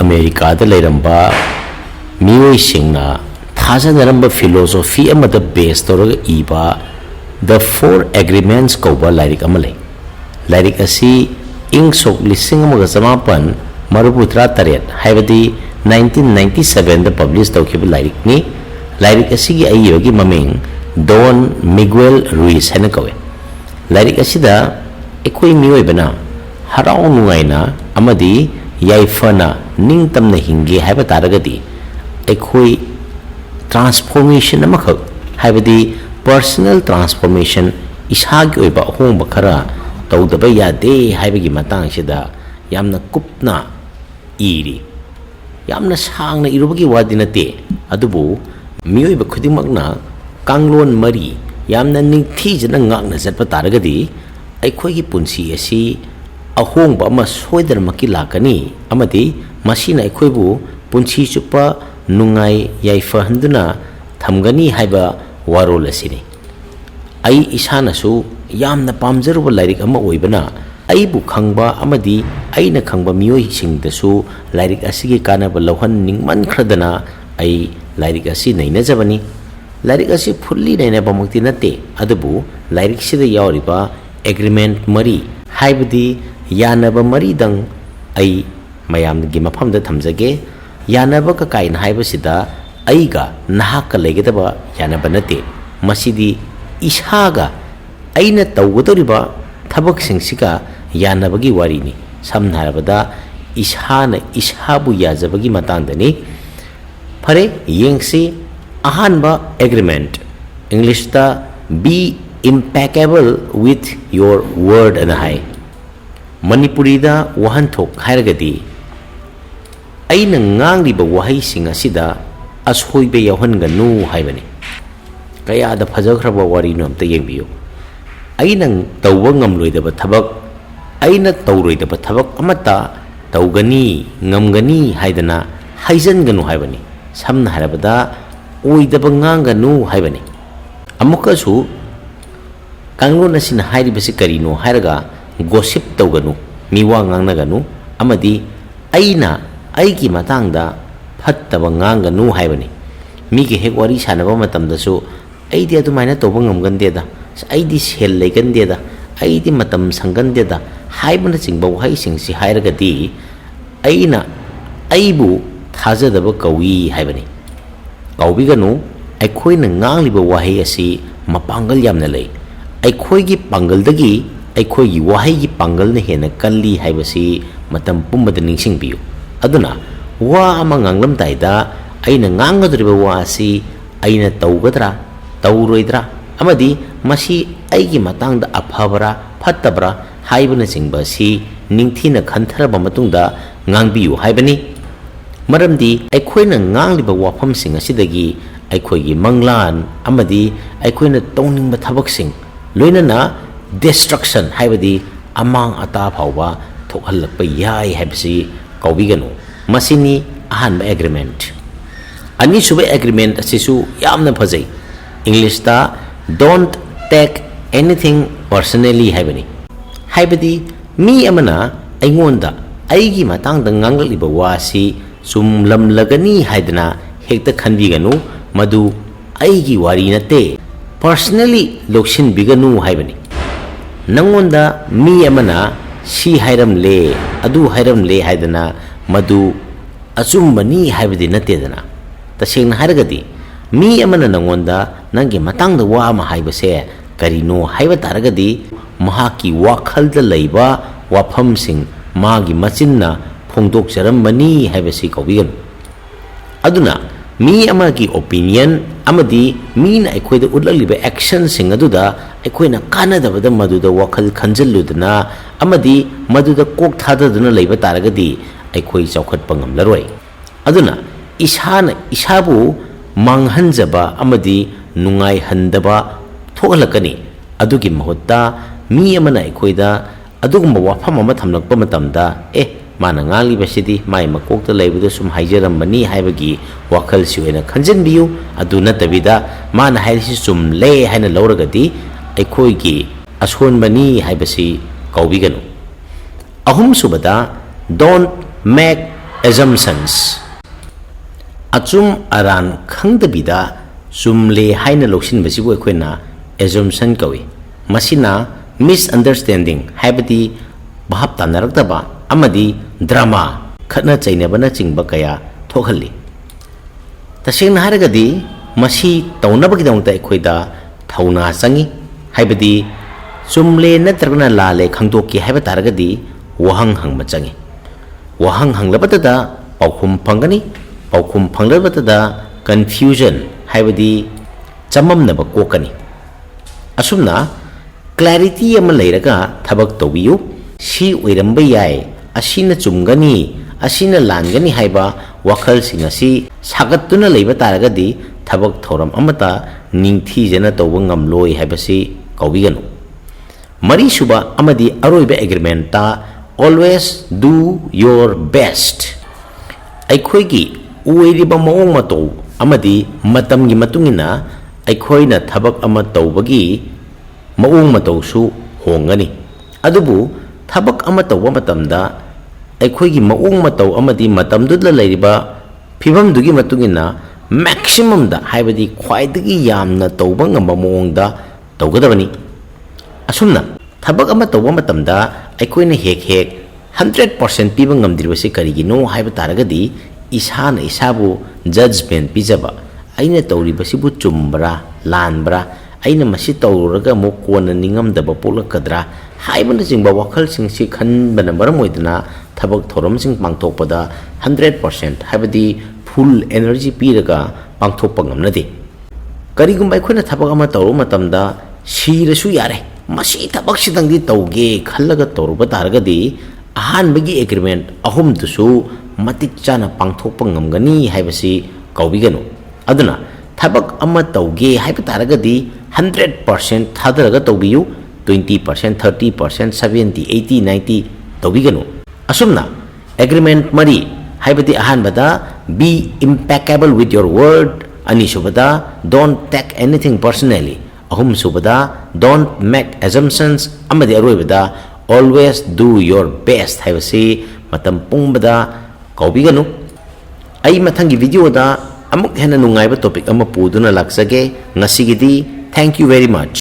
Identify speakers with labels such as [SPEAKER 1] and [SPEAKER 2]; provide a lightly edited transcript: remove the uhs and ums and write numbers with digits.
[SPEAKER 1] America da leiramba mioi singna thajanaramba philosophy amada base toraga iba the Four Agreements kauba lairik amale lairik asi ing sok lising amaga samapan maruputra taret haibadi 1997 da publish tawkiba lairik ni lairik asi gi ayogi maming Don Miguel Ruiz hena kawe lairik asi da ekoi mioi bana harau nuaina amadi yaifana ningtamna hinge haiba taragadi ekoi transformation amakak haibadi personal transformation ishagi oiba ahongba khara tawdaba yade haibagi matang sida yamna kupna iri yamna sangna irubagi wadi nate adubu miyoiba khudimagna kanglon mari yamna ningthijana ngakna zatpa taragadi aikhoigi punsi asi ahongba ama soidarmaki lakani amadi masina aikhoibu punsi chupa nungai yaifa handuna thamgani haiba warol asini ai isana su yamna pamjaruba lairik ama oibana ai bu khangba amadi aina khangba miyoi singdasu lairik asigi kanaba lawhan ningman khradana ai lairik asi naina jabani lairik asi fully naina bamukti nate adubu lairik sida yawriba agreement mari haibadi yanaba mari dang ai mayam gi mafamda thamjage yanaba ka kain haiba sida aiga nahaka legedaba yanaba nate masidi ishaga aina tawgodoriba thabak singsiga yanabagi warini samna harabada ishana ishabu yajabagi matangdani phare yengsi ahanba agreement English ta be impeccable with your word and hai Manipuri da wahanthok hairagadi aina ngangliba wahai sing asida ashoibe yawhanganu haibani kaya da phajagraba wari no amta yengbiyo aina tawwa ngamloidaba thabak aina tawroidaba thabak amata tawgani ngamgani haidana haijanganu haibani samna harabada oidaba nganganu haibani amukasu kanglon asina hairibasi karino hairaga gossip tawganu miwa ngangnaganu amadi aina aigi matangda phattaba nganganu haibani migi hek wari sanaba matamdasu aidi adumaina toba ngamgandeda aidi sel leigandeda aidi matam sangandeda haibana chingba wahai singsi hairagadi aina aibu thajadaba kawi haibani kawbiganu aikhoina ngangliba wahai asi mapangal yamna lei aikhoigi pangal-dagi aikhoigi wahai-gi pangal-na hena kalli haibasi matam pumbada ningsingbiyu aduna wa ama nganglamtaida aina ngangadriba wa asi aina tawgadra tawroidra amadi masi aigi matangda aphabara phattabra haibana chingba si ningthina khantaraba matungda ngangbiyu haibani maramdi aikhoina ngangliba wafamsing asidagi aikhoigi manglan amadi aikhoina tongningba thabaksing loinana destruction haibadi amang ata phawba thokhalakpa yai haibasi kawbiganu masini ahanba agreement ani suba agreement asisu yamna phajai English ta don't take anything personally haibani haibadi mi amana aingonda aigi matangda ngangliba wasi sumlamlagani haidana hekta khanbiganu madu aigi wari nate personally lokshin biganu haibani nangonda mi amana si hairam le adu hairam le haidana madu achumbani haibadi natedana tasengna haragadi mi amana nangonda nangi matangda wa ama haibase karino haiba taragadi mahaki wakhalda leiba wafamsing magi machinna phongdokjarambani haibasi kawbiganu aduna mi amagi opinion amadi mina aikhoida utlaliba action sing aduda aikhoina kanadabada maduda wakhal khanjalludana amadi maduda kok thadaduna leiba taragadi aikhoi chawkhatpa ngamlaroi aduna ishana ishabu manghanjaba amadi nungai handaba thogalakani adugi mahutta mi amana aikhoida adugumba wafam ama thamlakpa matamda mana ngali basidi mai makokta leibuda sum haijarambani haibagi wakhal si oina khanjanbiyu adu natabida mana hairisi sum le haina lauragadi aikhoigi asonbani haibasi kawbiganu ahum subada don't make assumptions. Achum aran khangdabida chumle haina loksin basibu ekhoina assumption kawi. Masina misunderstanding habati bahap tanarakdaba amadi drama khatna chainabana chingba kaya thokhalli. Tasengna haragadi masi taunabagidamta ekhoida thauna changi habati chumle natragna lale khangdoki haba taragadi wahang hangma changi. Wahang hanglabata paukhum phangani paukhum phanglabata confusion habadi chamamnaba kokani. Asumna clarity ama leiraga thabak tobiyu si oiramba yai asina chumgani asina langani haiba wakhal sing asi sagattuna leiba taragadi thabak thoram amata ningthi jana toba ngamloi haibasi kaubiganu. Mari suba amadi aroiba agreement ta always do your best. Aikhoigi uiriba maong mato amadi matamgi matungina aikhoina thabak ama tawbagi maong mato su hongani. Adubu thabak ama tawba matamda aikhoigi maong mato amadi matamdudla leiriba phibamdugi matungina maximum da haibadi khwaidagi yamna tawba ngamba maongda tawgadabani. Asumna thabak ama tawba matamda aikhoina hek 100% piba ngamdiribasi karigino haiba taragadi isana isabu judgment pijaba aina tawribasibu chumbra lanbra aina masi tawraga mo kona ningamdaba polakadra haibana jingba wakhal singsi khanbana maram oidana thabak thoram sing pangthokpada 100% haibadi full energy piraga pangthokpa ngamnade. Karigumba aikhoina thabak ama tawru matamda sirasu yare masi thabak sidangdi tawge khallaga tawruba taragadi ahanbagi agreement ahum tusu matik chana pangthokpa ngamgani haibasi kaubiganu. Aduna thabak ama tawge haiba taragadi 100% thadaraga tawbiyu 20% 30% 70 80 90 tawbiganu. Asumna agreement mari haibati ahanbada be impeccable with your word, ani subada don't take anything personally, ahum subada don't make assumptions, amadi aroibada always do your best haibasi matam pungbada kaubiganu. Ai mathangi video da amuk hena nungaiba topic ama puduna laksage ngasigidi. Thank you very much.